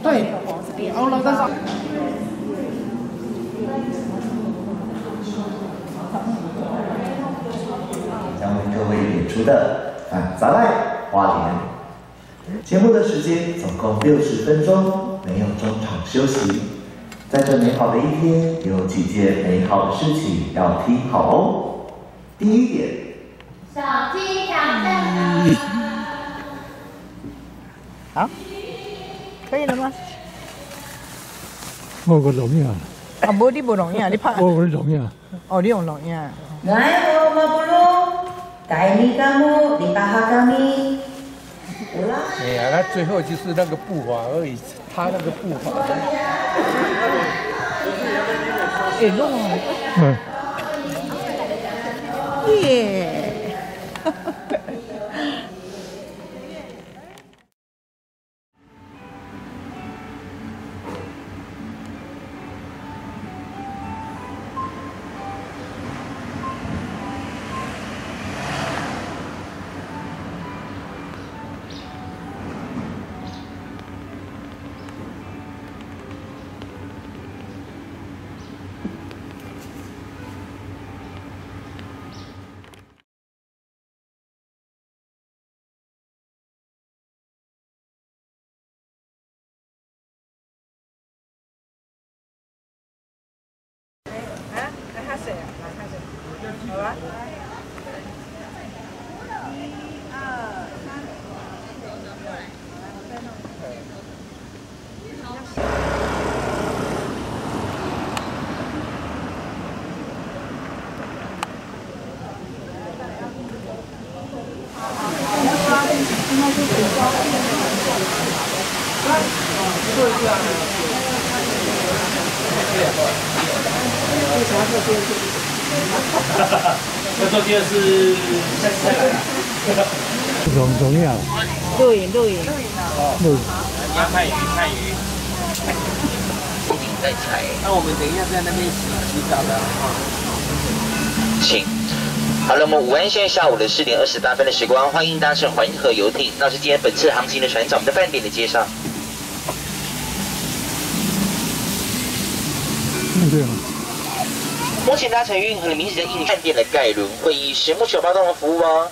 对，欧了，但是。将为各位演出的反杂赖花莲。节目的时间总共60分钟，没有中场休息。在这美好的一天，有几件美好的事情要听好哦。第一点，手机调整。好，可以了吗？我个录影。啊，无你无录影，你拍。我录影。哦，你用录影。Ngayon, magulo. Kaini kamu, lipaha kami. 哎呀，他最后就是那个步伐而已，他那个步伐。哎，弄啊。耶。好吧。要做第二次，下次再来。重要。录影。你要看鱼，不仅在采。那我们等一下在那边洗澡的哈。请。好了，我们午安，现在下午的4点28分的时光，欢迎搭乘环河游艇。那是今天本次航行的船长，我们的饭店的介绍。对啊。目前搭乘运河的名字叫印饭店的盖伦会议室，目前有包栋的服务哦。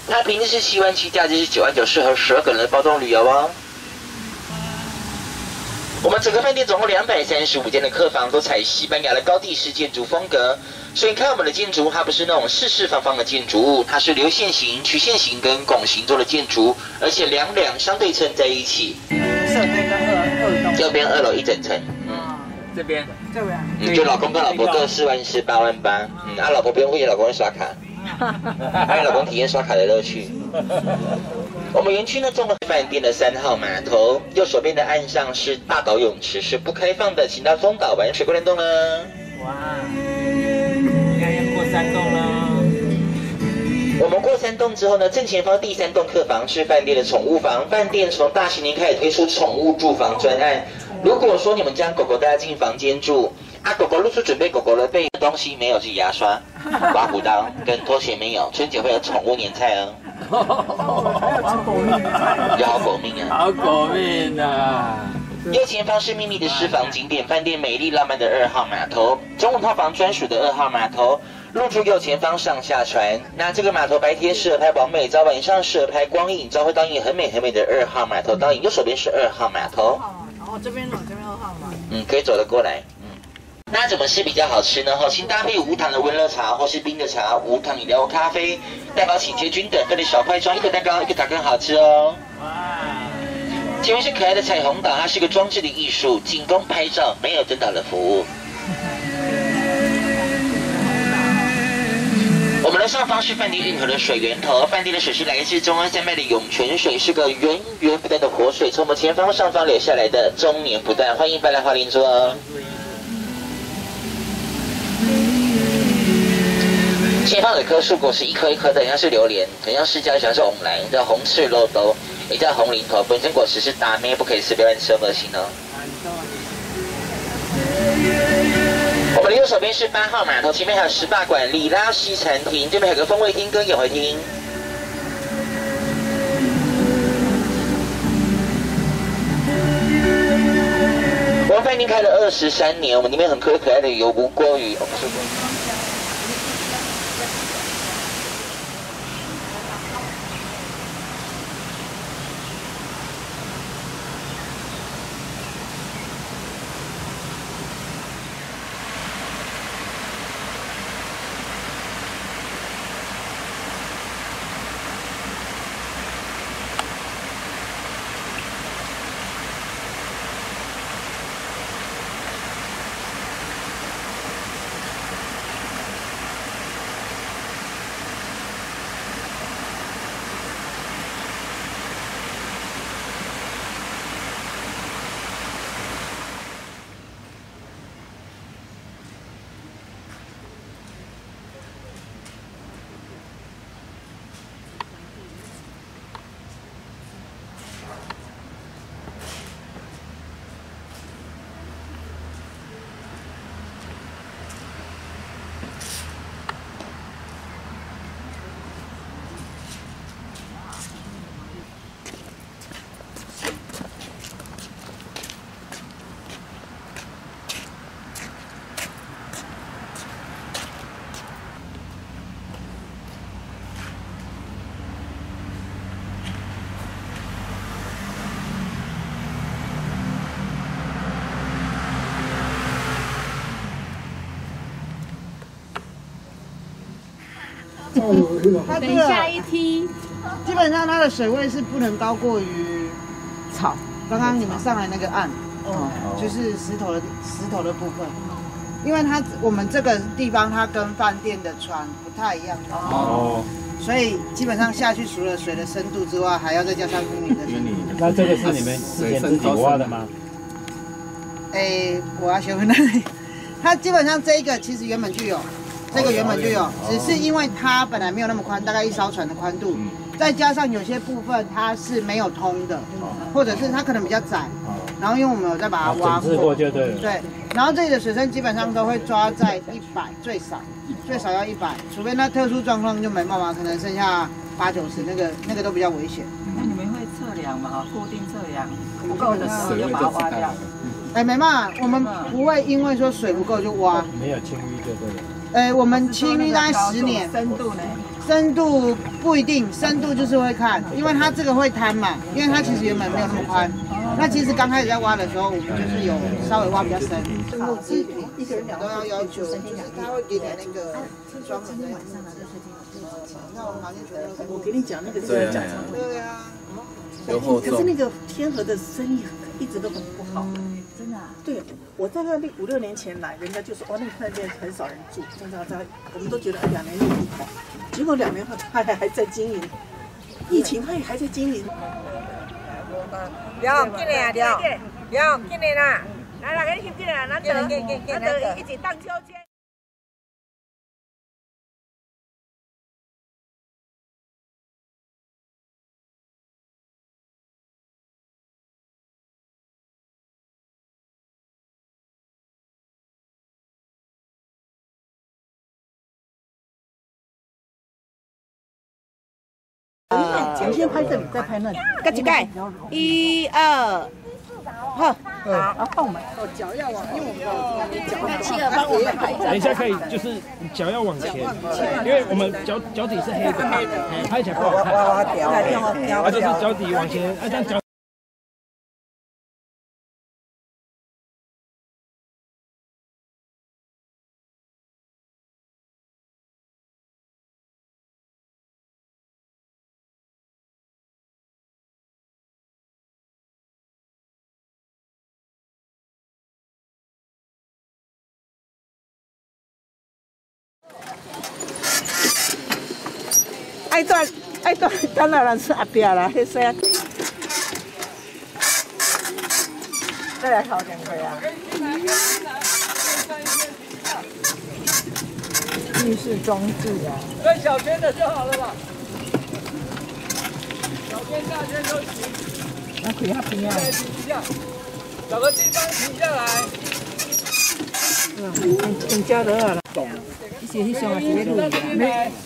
它平日是7万7，假日是9万9，适合12个人的包栋旅游哦。我们整个饭店总共235间的客房，都采西班牙的高地式建筑风格。所以看我们的建筑，它不是那种四四方方的建筑物，它是流线型、曲线型跟拱形做的建筑，而且两相对称在一起。右边2楼1整层，这边，就老公跟老婆各4万4、8万8，老婆不用为老公刷卡，让老公体验刷卡的乐趣。我们园区呢，综合饭店的3号码头，右手边的岸上是大岛泳池，是不开放的，请到丰岛玩水过联动呢。哇，应该要过3栋了。我们过3栋之后呢，正前方第3栋客房是饭店的宠物房。饭店从大新年开始推出宠物住房专案。如果说你们将狗狗带进房间住，狗狗露出准备狗狗的备东西没有是牙刷、刮胡刀跟拖鞋没有，春节会有宠物年菜哦。要好狗命啊！好狗命啊！右前方是秘密的私房景点饭店美丽浪漫的2号码头，中午套房专属的2号码头，入住右前方上下船。那这个码头白天适合拍完美照，晚上适合拍光影照，会倒影很美的2号码头倒影。右手边是2号码头。哦，这边2号码。可以走得过来。那怎么吃比较好吃呢？请搭配无糖的温热茶或是冰的茶，无糖饮料、咖啡，蛋糕请切均等，分的小块装，一个蛋糕一个塔更好吃哦。前面是可爱的彩虹岛，它是个装置的艺术，仅供拍照，没有登岛的服务。我们的上方是饭店运河的水源头，饭店的水是来自中央山脉的涌泉水，是个源源不断的活水，从我们前方上方流下来的，终年不断。欢迎来花莲座哦。前方有棵树，果是一颗一颗的，很像是榴莲，很像释迦，像是红兰，叫红赤肉豆，也叫红林头。本身果实是大妹，不可以吃，不要乱吃，恶心哦。我们的右手边是8号码头，前面还有18馆里拉西餐厅，这边还有个风味厅跟宴会厅。饭店开了23年，我们里面很可爱的有吴郭鱼。它等下一梯，基本上它的水位是不能高过于草。刚刚你们上来那个岸，就是石头的部分，因为我们这个地方它跟饭店的船不太一样，所以基本上下去除了水的深度之外，还要再加上淤泥的深度。那这个是你们之前自己挖的吗？我要学会那里。它基本上这一个其实原本就有。这个原本就有，只是因为它本来没有那么宽，大概一艘船的宽度，再加上有些部分它是没有通的，或者是它可能比较窄，然后因为我们有再把它挖过，就对了。对，然后这里的水深基本上都会抓在100，最少要100，除非那特殊状况就没办法，可能剩下80、90，那个都比较危险。那你们会测量吗？固定测量不够的时候就把它挖掉。没办法，我们不会因为说水不够就挖，没有清淤就对了。我们清淤大概10年，深度呢？深度不一定，深度就是会看，因为它这个会塌嘛，因为它其实原本没有那么宽。那其实刚开始在挖的时候，我们就是有稍微挖比较深。木制品一个人都要求，就是他会给你那个专门的。那我们房间全都是。我跟你讲那个是要讲什么？对啊。可是那个天河的生意一直都很不好。真的啊？对，我大概5、6年前来，人家就说，哦，那个饭店很少人住，真的，我们都觉得2年内不好，结果2年后他还在经营，疫情他也还在经营。了，进来啊，了，进来啦，来，你进来，咱就一起荡秋千。我们先拍这里，再拍那里。盖几盖，1、2，好，好，放满。脚要往，因为我们脚企鹅帮我们拍。等一下可以，就是脚要往前，因为我们脚底是黑的，拍起来不好看。啊，就是脚底往前，这样脚。爱多，当然是阿爹啦，迄些。再来烤2块啊！浴室装置啊。对小圈的就好了吧？小圈、大圈都行。那可以下平啊。停一下，找个地方停下来。很加热了。迄上也是咧录的。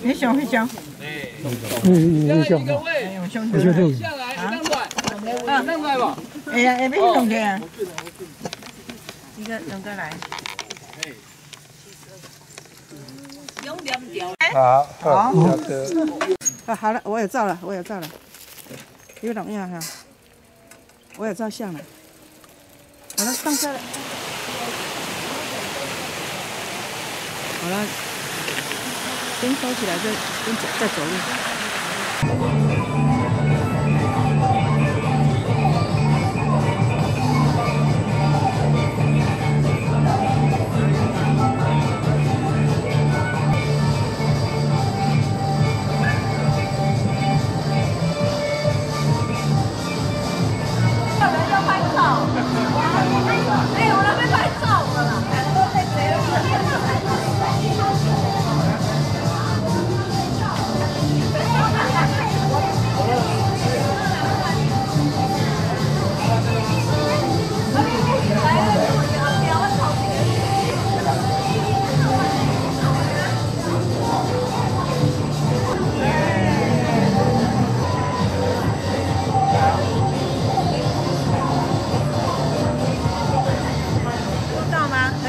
你上。你上。下来，上来吧。哎呀，要弄起啊！龙哥来。用两条。好，好，啊，好了，我也照了，有怎么样哈？我也照相了。好了，放下了。好了，先收起来，再走路。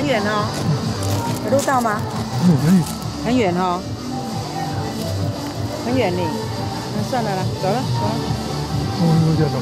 远哦，有录到吗？很远哦，很远呢。那算了啦，走了。有点冷。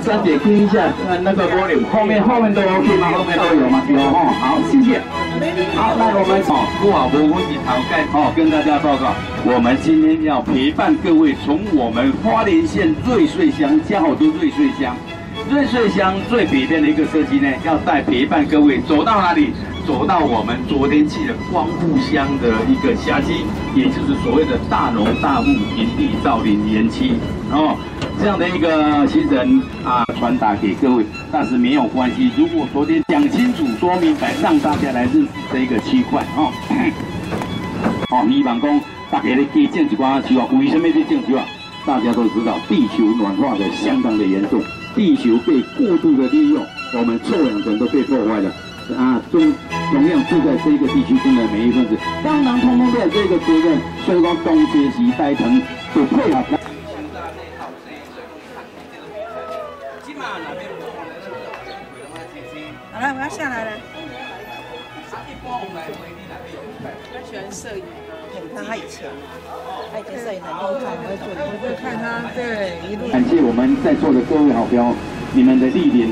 三姐听一下，那个 volume 后面都 OK 吗？后面都有吗？有哦，好，谢谢。好，那我们不好不问题好盖跟大家报告，我们今天要陪伴各位从我们花莲县瑞穗乡加好多瑞穗乡。瑞穗乡最北边的一个设计呢，要带陪伴各位走到哪里？走到我们昨天去的光复乡的一个辖区，也就是所谓的大农大户平地造林园区这样的一个行程传达给各位，但是没有关系。如果昨天讲清楚、说明白，让大家来认识这一个区块希望讲大家咧加种一寡树为什么要种树大家都知道，地球暖化的相当的严重，地球被过度的利用，我们臭氧层都被破坏了。同样住在这个地区中的每一份子，当然通通都有这个责任。所以说，东学习带藤就配合。好了，我要下来了。他喜欢摄影，你看他以前摄影很厉害，我就看他一路。感谢我们在座的各位好朋友，你们的莅临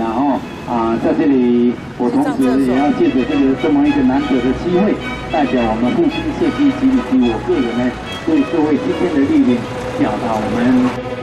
在这里，我同时也要借着这么一个难得的机会，代表我们复兴设计以及我个人呢，对各位今天的莅临，表达我们。